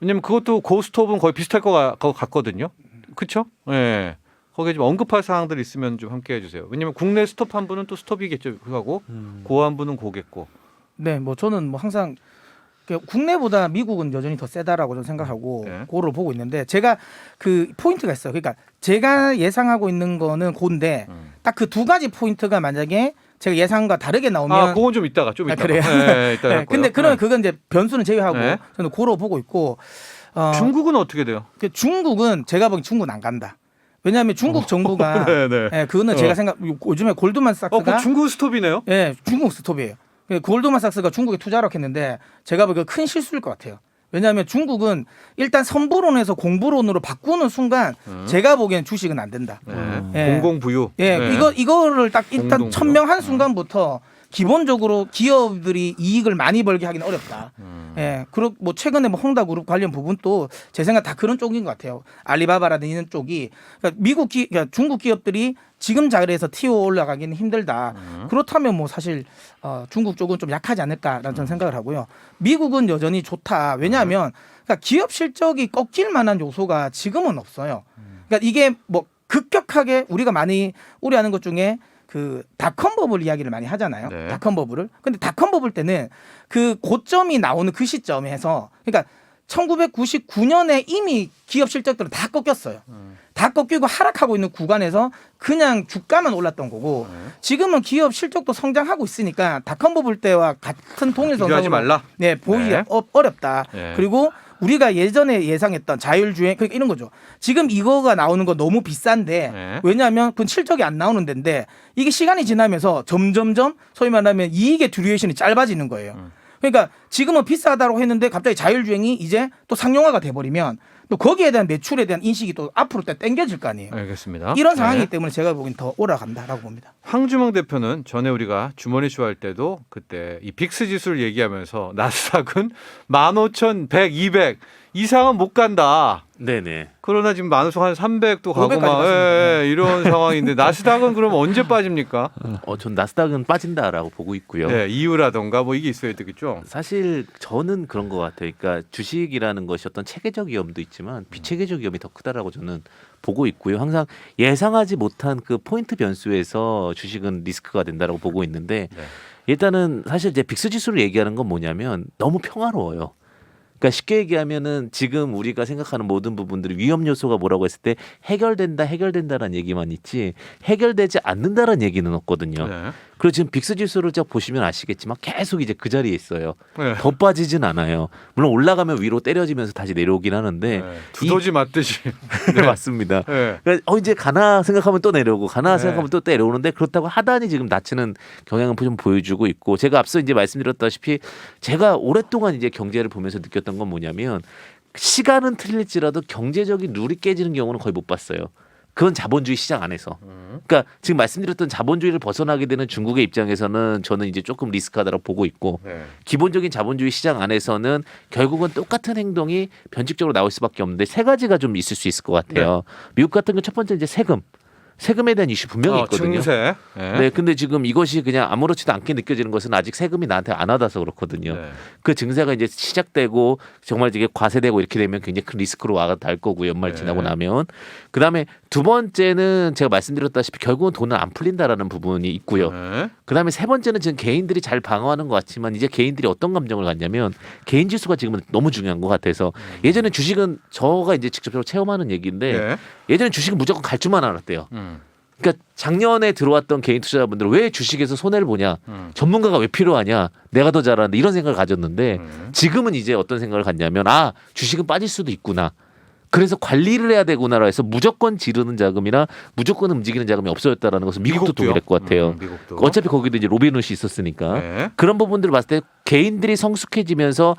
왜냐면 그것도 고스톱은 거의 비슷할 것 같거든요. 그렇죠? 예. 네. 거기에 좀 언급할 사항들 있으면 좀 함께 해주세요. 왜냐면 국내 스톱 한 분은 또 스톱이겠죠. 그거고 고 한 분은 고겠고. 네, 뭐 저는 뭐 항상 국내보다 미국은 여전히 더 세다라고 저는 생각하고 네. 그거를 보고 있는데, 제가 그 포인트가 있어요. 그러니까 제가 예상하고 있는 거는 고인데 딱 그 두 가지 포인트가 만약에 제가 예상과 다르게 나오면 그건 좀 이따가 그래요? 네, 이따가 네, 할 근데 거예요. 그러면 그건 이제 변수는 제외하고 네. 저는 고로 보고 있고, 중국은 어떻게 돼요? 중국은 제가 보기엔 중국은 안 간다. 왜냐하면 중국 정부가 네. 예, 그거는 제가 요즘에 골드만삭스가 그 중국 스톱이네요. 예, 중국 스톱이에요. 골드만삭스가 중국에 투자를 했는데 제가 보기엔 큰 실수일 것 같아요. 왜냐하면 중국은 일단 선부론에서 공부론으로 바꾸는 순간 제가 보기엔 주식은 안 된다. 네. 예. 공공부유. 예, 네. 이거를 딱 일단 공동부유. 천명한 순간부터 기본적으로 기업들이 이익을 많이 벌게 하기는 어렵다. 예, 그리고 뭐 최근에 뭐 홍다그룹 관련 부분도 제 생각 다 그런 쪽인 것 같아요. 알리바바라든지 이런 쪽이, 그러니까 그러니까 중국 기업들이 지금 자리에서 튀어 올라가기는 힘들다. 그렇다면 뭐 사실 중국 쪽은 좀 약하지 않을까라는 저는 생각을 하고요. 미국은 여전히 좋다. 왜냐하면 그러니까 기업 실적이 꺾일 만한 요소가 지금은 없어요. 그러니까 이게 뭐 급격하게 우리가 많이 우려하는 것 중에 그 닷컴 버블 이야기를 많이 하잖아요. 네. 닷컴 버블을. 근데 닷컴 버블 때는 그 고점이 나오는 그 시점에서, 그러니까 1999년에 이미 기업 실적들은 다 꺾였어요. 다 꺾이고 하락하고 있는 구간에서 그냥 주가만 올랐던 거고, 지금은 기업 실적도 성장하고 있으니까 닷컴 버블 때와 같은 동일선상으로 비교하지 말라. 네, 보기가 네. 어렵다. 네. 그리고 우리가 예전에 예상했던 자율주행, 그러니까 이런 거죠. 지금 이거가 나오는 거 너무 비싼데 네. 왜냐하면 그건 실적이 안 나오는 데인데 이게 시간이 지나면서 점점점 소위 말하면 이익의 듀레이션이 짧아지는 거예요. 그러니까 지금은 비싸다고 했는데 갑자기 자율주행이 이제 또 상용화가 돼버리면 또 거기에 대한 매출에 대한 인식이 또 앞으로 또 당겨질 거 아니에요. 알겠습니다. 이런 상황이기 네. 때문에 제가 보기엔 더 올라간다라고 봅니다. 황주명 대표는 전에 우리가 주머니 쇼할 때도 그때 이 빅스 지수를 얘기하면서 나스닥은 15,100, 200 이상은 못 간다. 네네. 그러나 지금 만우석 한 300도 가고 500까지 막 갔습니다. 이런 상황인데 나스닥은 그럼 언제 빠집니까? 전 나스닥은 빠진다라고 보고 있고요. 네, 이유라던가 뭐 이게 있어야 되겠죠. 사실 저는 그런 것 같아요. 그러니까 주식이라는 것이 어떤 체계적 위험도 있지만 비체계적 위험이 더 크다라고 저는 보고 있고요. 항상 예상하지 못한 그 포인트 변수에서 주식은 리스크가 된다라고 보고 있는데 네. 일단은 사실 이제 빅스 지수를 얘기하는 건 뭐냐면 너무 평화로워요. 그러니까 쉽게 얘기하면은 지금 우리가 생각하는 모든 부분들이 위험 요소가 뭐라고 했을 때 해결된다라는 얘기만 있지 해결되지 않는다라는 얘기는 없거든요. 네. 그리고 지금 빅스 지수를 쫙 보시면 아시겠지만 계속 이제 그 자리에 있어요. 네. 더 빠지진 않아요. 물론 올라가면 위로 때려지면서 다시 내려오긴 하는데 네. 두더지 맞듯이. 네. 맞습니다. 네. 그러니까 이제 가나 생각하면 또 내려오고 가나 네. 생각하면 또 내려오는데 그렇다고 하단이 지금 낮추는 경향을 좀 보여주고 있고 제가 앞서 이제 말씀드렸다시피 제가 오랫동안 이제 경제를 보면서 느꼈던 건 뭐냐면 시간은 틀릴지라도 경제적인 룰이 깨지는 경우는 거의 못 봤어요. 그건 자본주의 시장 안에서. 그러니까 지금 말씀드렸던 자본주의를 벗어나게 되는 중국의 입장에서는 저는 이제 조금 리스크하다고 보고 있고 네. 기본적인 자본주의 시장 안에서는 결국은 똑같은 행동이 변칙적으로 나올 수밖에 없는데 세 가지가 좀 있을 수 있을 것 같아요. 미국 같은 건 첫 번째 이제 세금에 대한 이슈 분명히 있거든요. 증세. 네, 근데 지금 이것이 그냥 아무렇지도 않게 느껴지는 것은 아직 세금이 나한테 안 와닿아서 그렇거든요. 네. 그 증세가 이제 시작되고 정말 이게 과세되고 이렇게 되면 굉장히 큰 리스크로 와닿을 거고 연말 네. 지나고 나면 그다음에 두 번째는 제가 말씀드렸다시피 결국은 돈은 안 풀린다라는 부분이 있고요. 네. 그다음에 세 번째는 지금 개인들이 잘 방어하는 것 같지만 이제 개인들이 어떤 감정을 갖냐면 개인 지수가 지금은 너무 중요한 것 같아서 예전에 주식은 저가 이제 직접적으로 체험하는 얘기인데 네. 예전에 주식은 무조건 갈 줄만 알았대요. 그러니까 작년에 들어왔던 개인 투자자분들은 왜 주식에서 손해를 보냐? 전문가가 왜 필요하냐? 내가 더 잘하는데 이런 생각을 가졌는데 지금은 이제 어떤 생각을 갖냐면 주식은 빠질 수도 있구나. 그래서 관리를 해야 되구나라 해서 무조건 지르는 자금이나 무조건 움직이는 자금이 없어졌다라는 것은 미국도 미국도요? 동일할 것 같아요. 미국도. 어차피 거기도 이제 로빈훗이 있었으니까 네. 그런 부분들을 봤을 때 개인들이 성숙해지면서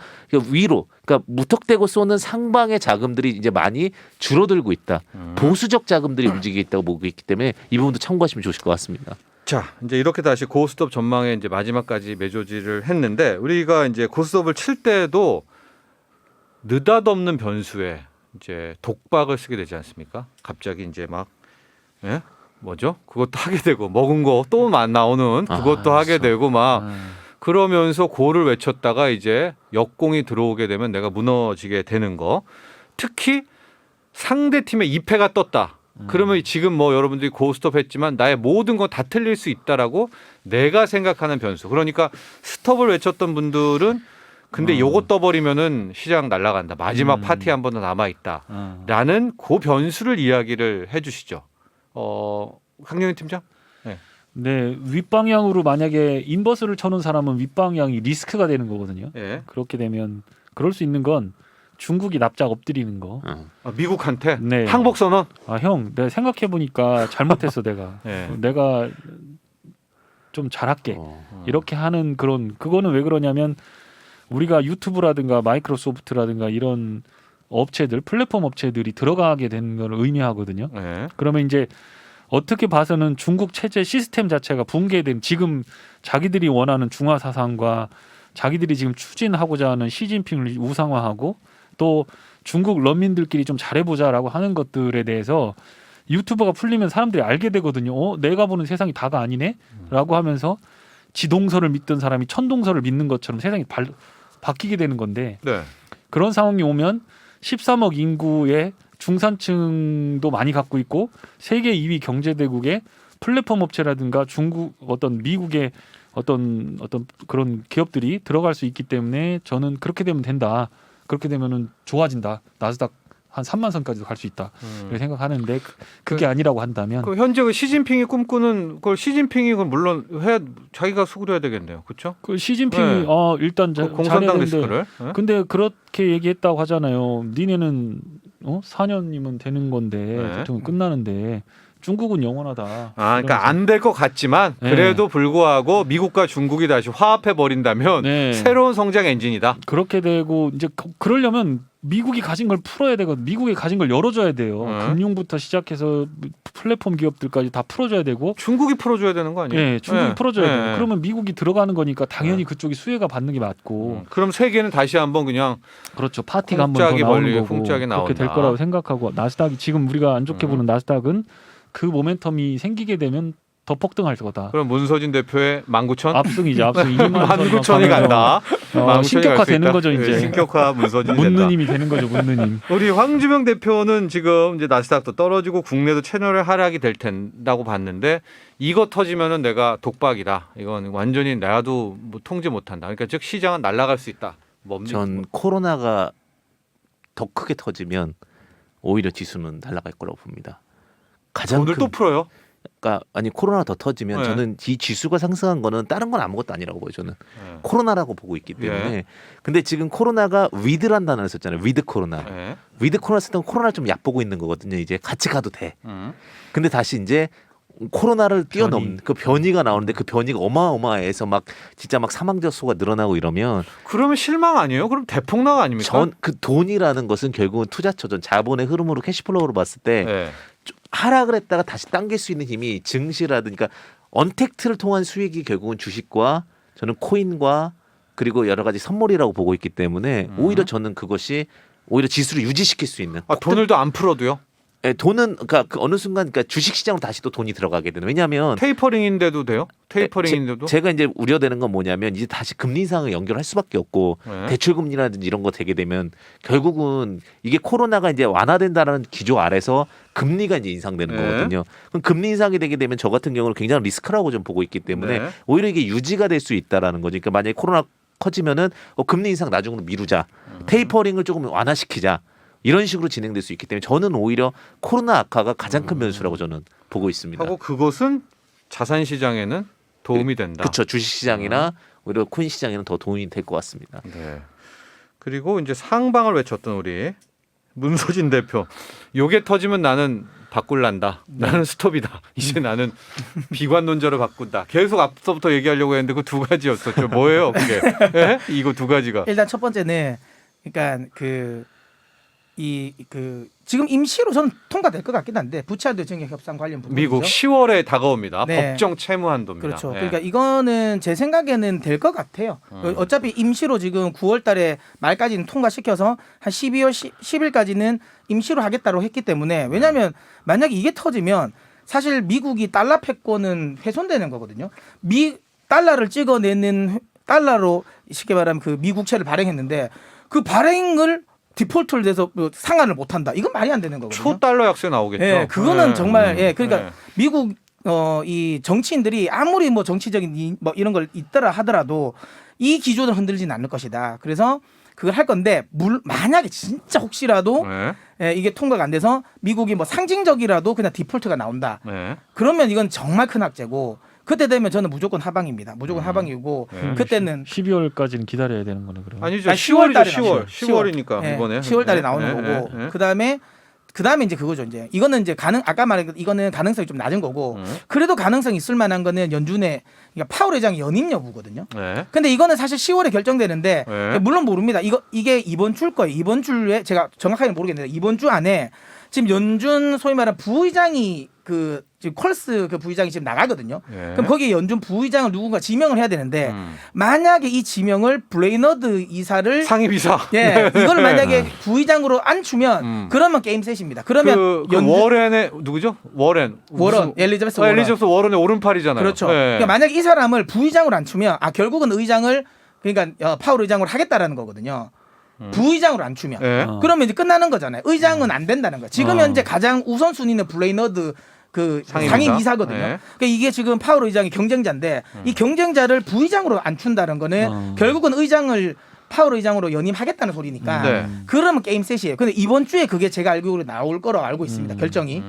위로 그러니까 무턱대고 쏘는 상방의 자금들이 이제 많이 줄어들고 있다. 보수적 자금들이 움직이고 있다고 보고 있기 때문에 이 부분도 참고하시면 좋으실 것 같습니다. 자, 이제 이렇게 다시 고스톱 전망에 이제 마지막까지 매조지를 했는데 우리가 이제 고스톱을 칠 때도 느닷없는 변수에 이제 독박을 쓰게 되지 않습니까? 갑자기 이제 막 뭐죠? 그것도 하게 되고 먹은 거 또 나오는 그것도 하게 그렇죠. 되고 막 그러면서 고를 외쳤다가 이제 역공이 들어오게 되면 내가 무너지게 되는 거. 특히 상대 팀의 2패가 떴다. 그러면 지금 뭐 여러분들이 고스톱 했지만 나의 모든 건 다 틀릴 수 있다라고 내가 생각하는 변수. 그러니까 스톱을 외쳤던 분들은 근데 요거 떠버리면은 시장 날아간다. 마지막 파티 한 번 더 남아 있다라는 그 변수를 이야기를 해주시죠. 강영희 팀장. 네, 윗방향으로 만약에 인버스를 쳐놓은 사람은 윗방향이 리스크가 되는 거거든요. 예. 그렇게 되면 그럴 수 있는 건 중국이 납작 엎드리는 거. 미국한테 네. 항복 선언. 형, 내가 생각해 보니까 잘못했어 내가. 예. 내가 좀 잘할게. 이렇게 하는 그거는 왜 그러냐면 우리가 유튜브라든가 마이크로소프트라든가 이런 업체들, 플랫폼 업체들이 들어가게 되는 걸 의미하거든요. 예. 그러면 이제 어떻게 봐서는 중국 체제 시스템 자체가 붕괴된 지금 자기들이 원하는 중화 사상과 자기들이 지금 추진하고자 하는 시진핑을 우상화하고 또 중국 런민들끼리 좀 잘해보자라고 하는 것들에 대해서 유튜버가 풀리면 사람들이 알게 되거든요. 내가 보는 세상이 다가 아니네? 라고 하면서 지동설을 믿던 사람이 천동설을 믿는 것처럼 세상이 바뀌게 되는 건데 네. 그런 상황이 오면 13억 인구의 중산층도 많이 갖고 있고 세계 2위 경제대국의 플랫폼 업체라든가 중국 미국의 어떤 그런 기업들이 들어갈 수 있기 때문에 저는 그렇게 되면 된다. 그렇게 되면은 좋아진다. 나스닥 한 3만 선까지도 갈 수 있다. 이렇게 생각하는데 그게 아니라고 한다면 그 현재 그 시진핑이 꿈꾸는 그걸 시진핑이 그걸 물론 자기가 수그려야 되겠네요. 그렇죠? 그 시진핑이 네. 일단 그 공산당 리스크를. 네? 근데 그렇게 얘기했다고 하잖아요. 니네는 4년이면 되는 건데 네. 대통령 끝나는데 중국은 영원하다. 아, 그러니까 이러면서. 안 될 것 같지만 네. 그래도 불구하고 미국과 중국이 다시 화합해 버린다면 네. 새로운 성장 엔진이다. 그렇게 되고 이제 그러려면 미국이 가진 걸 풀어야 되거든. 미국이 가진 걸 열어줘야 돼요. 금융부터 시작해서 플랫폼 기업들까지 다 풀어줘야 되고. 중국이 풀어줘야 되는 거 아니에요? 네, 중국이 네. 풀어줘야 네. 돼요. 그러면 미국이 들어가는 거니까 당연히 그쪽이 수혜가 받는 게 맞고. 그럼 세계는 다시 한번 그냥 그렇죠. 파티가 한 번 더 풍짝이 나오는 벌리고 거고 풍짝이 그렇게 될 나온다. 거라고 생각하고 나스닥이 지금 우리가 안 좋게 보는 나스닥은 그 모멘텀이 생기게 되면 더 폭등할 거다. 그럼 문서진 대표의 19,000? 압승이죠. 압승 2만 19,000이 간다. 19,000이 신격화 갈수 되는 있다? 거죠 이제. 네, 신격화 문서진이 된다. 문느님이 되는 거죠. 문느님. 우리 황주명 대표는 지금 이제 나스닥도 떨어지고 국내도 채널의 하락이 될 텐다고 봤는데 이거 터지면은 내가 독박이다. 이건 완전히 나도 뭐 통제 못한다. 그러니까 즉 시장은 날아갈 수 있다. 뭡니까? 전 코로나가 더 크게 터지면 오히려 지수는 날아갈 거라고 봅니다. 가장 오늘 큰 또 풀어요. 그러니까 아니 코로나 더 터지면 네. 저는 이 지수가 상승한 거는 다른 건 아무것도 아니라고 봐요. 저는 네. 코로나라고 보고 있기 때문에. 예. 근데 지금 코로나가 위드란 단어를 썼잖아요. 위드 코로나. 네. 위드 코로나 쓰던 코로나를 좀 얕보고 있는 거거든요. 이제 같이 가도 돼. 근데 다시 이제 코로나를 뛰어넘는 그 변이가 나오는데 그 변이가 어마어마해서 막 진짜 막 사망자 수가 늘어나고 이러면 그러면 실망 아니에요? 그럼 대폭락 아닙니까? 전 그 돈이라는 것은 결국은 투자처전 자본의 흐름으로 캐시플로우로 봤을 때 네. 하락을 했다가 다시 당길 수 있는 힘이 증시라든가 그러니까 언택트를 통한 수익이 결국은 주식과 저는 코인과 그리고 여러 가지 선물이라고 보고 있기 때문에 오히려 저는 그것이 오히려 지수를 유지시킬 수 있는 아, 돈을 더 안 풀어도요? 예, 돈은 그러니까 그 어느 순간 그러니까 주식 시장으로 다시 또 돈이 들어가게 되는 왜냐하면 테이퍼링인데도 돼요? 테이퍼링인데도? 제가 이제 우려되는 건 뭐냐면 이제 다시 금리 인상을 연결할 수밖에 없고 네. 대출 금리라든지 이런 거 되게 되면 결국은 이게 코로나가 이제 완화된다라는 기조 아래서 금리가 이제 인상되는 네. 거거든요. 그럼 금리 인상이 되게 되면 저 같은 경우는 굉장히 리스크라고 좀 보고 있기 때문에 네. 오히려 이게 유지가 될 수 있다라는 거죠. 그러니까 만약에 코로나 커지면은 금리 인상 나중으로 미루자, 테이퍼링을 조금 완화시키자. 이런 식으로 진행될 수 있기 때문에 저는 오히려 코로나 악화가 가장 큰 변수라고 저는 보고 있습니다. 하고 그것은 자산 시장에는 도움이 된다. 그렇죠. 주식 시장이나 오히려 코인 시장에는 더 도움이 될 것 같습니다. 네. 그리고 이제 상방을 외쳤던 우리 문서진 대표. 요게 터지면 나는 바꿀란다. 나는 스톱이다. 이제 나는 비관론자로 바꾼다. 계속 앞서부터 얘기하려고 했는데 그 두 가지였었죠. 뭐예요, 그게? 예? 이거 두 가지가. 일단 첫 번째는 그러니까 지금 임시로 저는 통과될 것 같긴 한데 부채한도 증액 협상 관련 부분이죠. 미국 10월에 다가옵니다. 네. 법정 채무 한도입니다. 그렇죠. 예. 그러니까 이거는 제 생각에는 될 것 같아요. 어차피 임시로 지금 9월달에 말까지는 통과시켜서 한 12월 10일까지는 임시로 하겠다고 했기 때문에 왜냐하면 만약에 이게 터지면 사실 미국이 달러 패권은 훼손되는 거거든요. 달러를 찍어내는 달러로 쉽게 말하면 그 미국채를 발행했는데 그 발행을 디폴트를 돼서 상환을 못한다. 이건 말이 안 되는 거거든요. 초달러 약세 나오겠죠. 예, 그거는 네. 정말 그러니까 네. 미국 이 정치인들이 아무리 뭐 정치적인 뭐 이런 걸 있더라 하더라도 이 기조를 흔들지는 않을 것이다. 그래서 그걸 할 건데 만약에 진짜 혹시라도 네. 이게 통과가 안 돼서 미국이 뭐 상징적이라도 그냥 디폴트가 나온다. 네. 그러면 이건 정말 큰 악재고 그때 되면 저는 무조건 하방입니다. 무조건 하방이고 네. 그때는 12월까지는 기다려야 되는 거네 그러면. 아니죠. 아니, 10월이죠. 10월 10월. 달에 10월이니까 예, 이번에 10월 달에 네, 나오는 네, 거고 네, 네. 그다음에 이제 그거죠. 이제 이거는 이제 아까 말한 이거는 가능성이 좀 낮은 거고 그래도 가능성이 있을 만한 거는 연준의 그러니까 파월 의장의 연임 여부거든요. 네. 근데 이거는 사실 10월에 결정되는데 네. 물론 모릅니다. 이게 이번 주일 거예요. 이번 주에 제가 정확하게 모르겠는데 이번 주 안에 지금 연준 소위 말하는 부의장이 지금 콜스 그 부의장이 지금 나가거든요. 네. 그럼 거기에 연준 부의장을 누군가 지명을 해야 되는데 만약에 이 지명을 블레이너드 이사를 상임이사. 예, 이걸 만약에 부의장으로 안 주면 그러면 게임 셋입니다. 그러면 그 워렌의 누구죠? 워런 엘리자베스 워런. 엘리자베스 워런의 오른팔이잖아요. 그렇죠. 네. 그러니까 만약에 이 사람을 부의장으로 안 추면 결국은 의장을 그러니까 파월 의장으로 하겠다라는 거거든요. 부의장으로 안 추면 네. 그러면 이제 끝나는 거잖아요. 의장은 안 된다는 거예요. 지금 현재 가장 우선순위는 블레이너드 그 상임 이사거든요. 네. 그러니까 이게 지금 파월 의장이 경쟁자인데 이 경쟁자를 부의장으로 안 춘다는 거는 결국은 의장을 파월 의장으로 연임하겠다는 소리니까 네. 그러면 게임 셋이에요. 근데 이번 주에 그게 제가 알기로 나올 거라고 알고 있습니다. 결정이.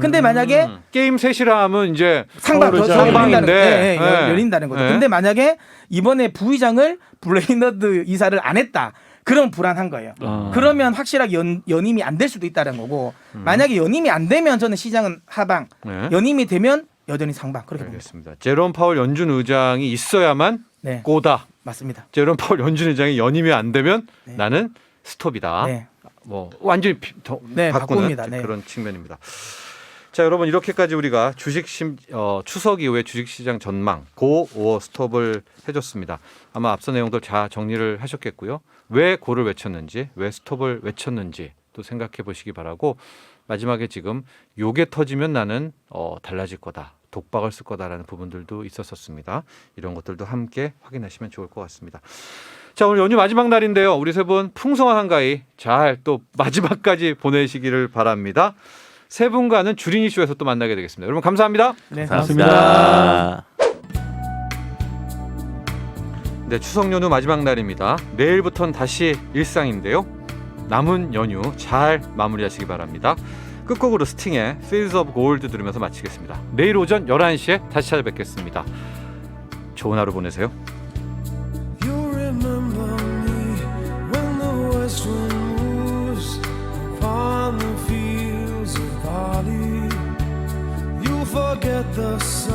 근데 만약에 게임 셋이라 하면 이제 상방인데 네. 열린다는 거죠. 네. 근데 만약에 이번에 부의장을 블레이너드 이사를 안 했다. 그럼 불안한 거예요. 그러면 확실하게 연임이 안 될 수도 있다는 거고 만약에 연임이 안 되면 저는 시장은 하방, 네. 연임이 되면 여전히 상방 그렇게 봅니다. 알겠습니다. 제롬 파월 연준 의장이 있어야만 네, 꼬다. 맞습니다. 제롬 파월 연준 의장이 연임이 안 되면 네. 나는 스톱이다. 네, 뭐 완전히 네, 바꾸는 바꿉니다. 네. 그런 측면입니다. 자, 여러분 이렇게까지 우리가 추석 이후의 주식시장 전망 고 오어 스톱을 해줬습니다. 아마 앞서 내용들 잘 정리를 하셨겠고요. 왜 고를 외쳤는지, 왜 스톱을 외쳤는지 또 생각해 보시기 바라고 마지막에 지금 요게 터지면 나는 달라질 거다. 독박을 쓸 거다라는 부분들도 있었습니다. 이런 것들도 함께 확인하시면 좋을 것 같습니다. 자, 오늘 연휴 마지막 날인데요. 우리 세 분 풍성한 한가위 잘 또 마지막까지 보내시기를 바랍니다. 세 분과는 주린 이슈에서 또 만나게 되겠습니다. 여러분 감사합니다. 네, 고맙습니다. 네, 추석 연휴 마지막 날입니다. 내일부터는 다시 일상인데요. 남은 연휴 잘 마무리하시기 바랍니다. 끝곡으로 스팅의 Fields of Gold 들으면서 마치겠습니다. 내일 오전 11시에 다시 찾아뵙겠습니다. 좋은 하루 보내세요. You remember me when the west wind moves upon the fields of barley. You forget the sun.